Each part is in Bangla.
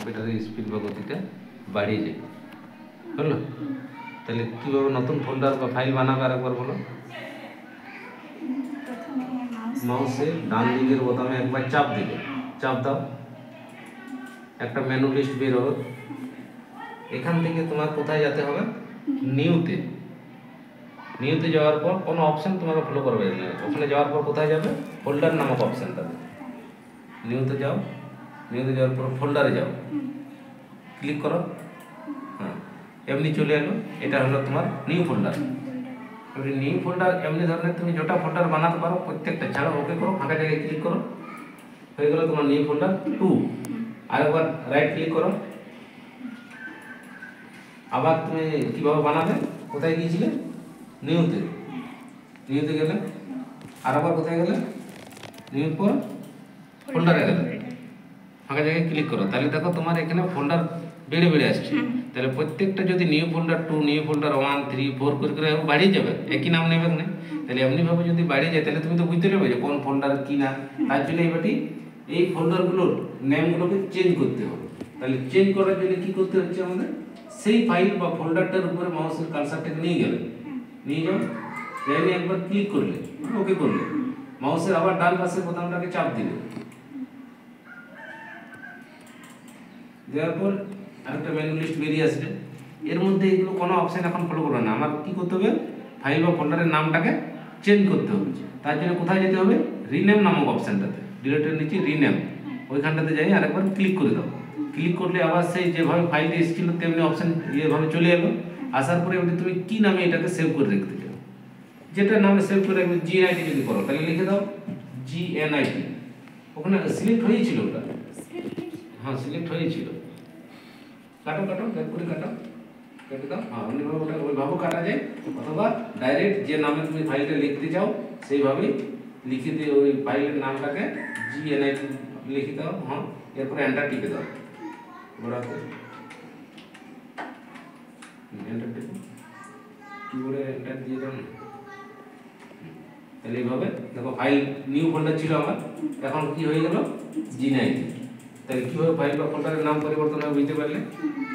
ব্যাটারির স্পিড বা গতিটা বাড়িয়ে যায়। হলো? তাহলে কীভাবে নতুন ফোল্ডার বা ফাইল বানাবে আরেকবার বলো। মাউসের ডান দিকের বোতামে একবার চাপ দিলে, চাপ দাও, একটা মেনু লিস্ট বের হবে। এখান থেকে তোমার কোথায় যেতে হবে? নিউতে। নিউতে যাওয়ার পর কোনো অপশান তোমাকে ফলো করবে না। ওখানে যাওয়ার পর কোথায় যাবে? ফোল্ডার নামক অপশানটাতে নিউতে যাও। নিউতে যাওয়ার পর ফোল্ডারে যাও, ক্লিক করো। হ্যাঁ, এমনি চলে এলো। এটা হলো তোমার নিউ ফোল্ডার। নিউ ফোল্ডার এমনি ধরনের তুমি যেটা ফোল্ডার বানাতে পারো প্রত্যেকটা ছাড়া ওকে করো, ফাঁকা জায়গায় ক্লিক করো, হয়ে গেল তোমার নিউ ফোল্ডার 2। আরেকবার রাইট ক্লিক করো। আবার তুমি কীভাবে বানাবে? কোথায় গিয়েছিলে? নিউতে। নিউতে গেলে আর আবার কোথায় গেলে? নিউর পর ফোল্ডারে গেলে, ফাঁকা জায়গায় ক্লিক করো। তাহলে দেখো তোমার এখানে ফোল্ডার বেড়ে বেড়ে আসছে। তাহলে প্রত্যেকটা যদি নিউ ফোল্ডার 2, নিউ ফোল্ডার 1, 3, 4 করে বাড়িয়ে যাবে, একই নাম নেবে না। তাহলে এমনিভাবে যদি বাড়িয়ে যায় তাহলে তুমি তো বুঝতে পারবে যে কোন ফোল্ডার কী নাম। তার জন্য এবারটি এই ফোল্ডারগুলোর নেমগুলোকে চেঞ্জ করতে হবে। তাহলে চেঞ্জ করার জন্য কী করতে হচ্ছে আমাদের? সেই ফাইল বা ফোল্ডারটার উপরে মাউসের কার্সারটাকে নিয়ে গেলে, নিয়ে যাও, এখানে একবার ক্লিক করলে, ওকে করলে, মাউসের আবার ডান পাশের বোতামটাকে চাপ দিলে, দেওয়ার পর আরেকটা মেনু লিস্ট বেরিয়ে আসবে। এর মধ্যে এগুলো কোনো অপশান এখন ফলো করবে না। আমার কী করতে হবে? ফাইল বা ফোল্ডারের নামটাকে চেঞ্জ করতে হবে। তার জন্য কোথায় যেতে হবে? রিনেম নামক অপশানটাতে, ডিলেটের নিচে রিনেম, ওইখানটাতে যাই আরেকবার ক্লিক করে দাও। ক্লিক করলে আবার সেই যেভাবে ফাইলটি এসেছিল তেমনি অপশান এভাবে চলে এলো। আসার পরে এবার তুমি কী নামে এটাকে সেভ করে রাখতে চাও, যেটা নামে সেভ করে রাখবে। GNIT যদি করো তাহলে লিখে দাও GNIT। ওখানে সিলেক্ট হয়েছিল ওটা, হ্যাঁ সিলেক্ট হয়েছিল। কাটো কাটো, ব্যাক করে কাটো, কেটে দাও। হ্যাঁ অন্যভাবে ওটা ওইভাবেও কাটা যায়, অথবা ডাইরেক্ট যে নামে তুমি ফাইলটা লিখতে চাও সেইভাবেই লিখে দিয়ে ওই ফাইলের নামটাকে GNIT লিখে দাও। হ্যাঁ, এরপরে এন্টার টিপে দাও। ঘোরাতে এন্টার টিপে কিবোর্ডে এন্টার দিয়ে দাও। তাহলে এইভাবে দেখো ফাইল নিউ ফোল্ডার ছিল আমার, এখন কি হয়ে গেল? GNIT। তাহলে কীভাবে ফাইল বা ফোল্ডারের নাম পরিবর্তন হবে বুঝতে পারলে,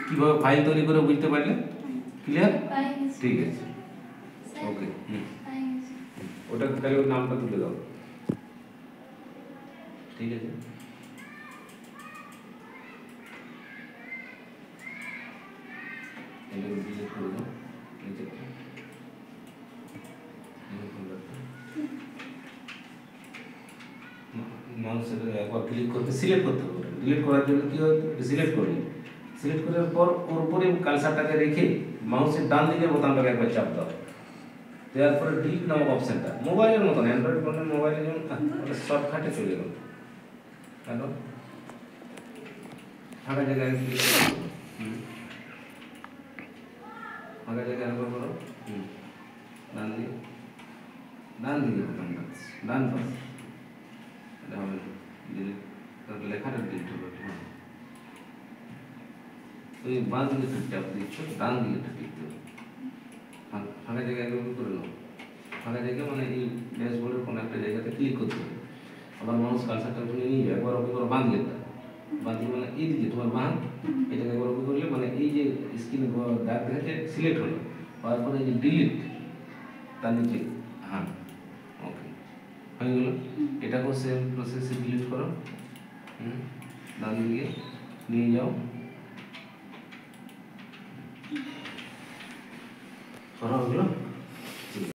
কীভাবে ফাইল তৈরি করে বুঝতে পারলে। ক্লিয়ার? ঠিক আছে, ওকে। ওটা তাহলে ওর নামটা তুলে দাও। ঠিক আছে, এটা ডিলিট করে দাও। মাউসের একবার ক্লিক করতে সিলেক্ট করতে হবে। ডিলিট করার জন্য কী হয়? সিলেক্ট করলে, সিলেক্ট করার পর ওর উপরে কার্সারটাকে রেখে মাউসের ডান দিকের বোতামটাকে একবার চাপ দাও। দেওয়ার পরে ডিলিট নামক অপশানটা মোবাইলের মতন, অ্যান্ড্রয়েড ফোনের মোবাইলে যেমন শর্টকাটে চলে গেল। হ্যালো, ফাঁকা জায়গায় ক্লিক করো, ফাঁকা জায়গায় একবার করো, ডান দিকে, ডান দিকে বোতামটা, ডান পাশে হবে ডিলিট, লেখাটা ডিলিট হবে। হ্যাঁ, ওই বাঁ দিকে চাপ দিচ্ছ, ডান দিকে টিপতে হবে। ফাঁকা জায়গায় একবার করে নাও। ফাঁকা জায়গায় মানে এই ড্যাশবোর্ডের কোনো একটা জায়গাতে ক্লিক করতে হবে। আবার মাউস কার্সারটা ওখানে নিয়ে যাবে, একবার ওকে করো বাঁ দিকেটা, বাঁ দিকে মানে এই দিকে তোমার বাঁ, এটাকে একবার ওকে করলে মানে এই যে স্ক্রিনে দাগ দেখাচ্ছে সিলেক্ট হলো। হওয়ার পরে এই যে ডিলিট তার নিচে, হ্যাঁ ওকে হয়ে গেল। এটাকেও সেম প্রসেসে ডিলিট করো। ডান দিকে নিয়ে যাও, করা হলো।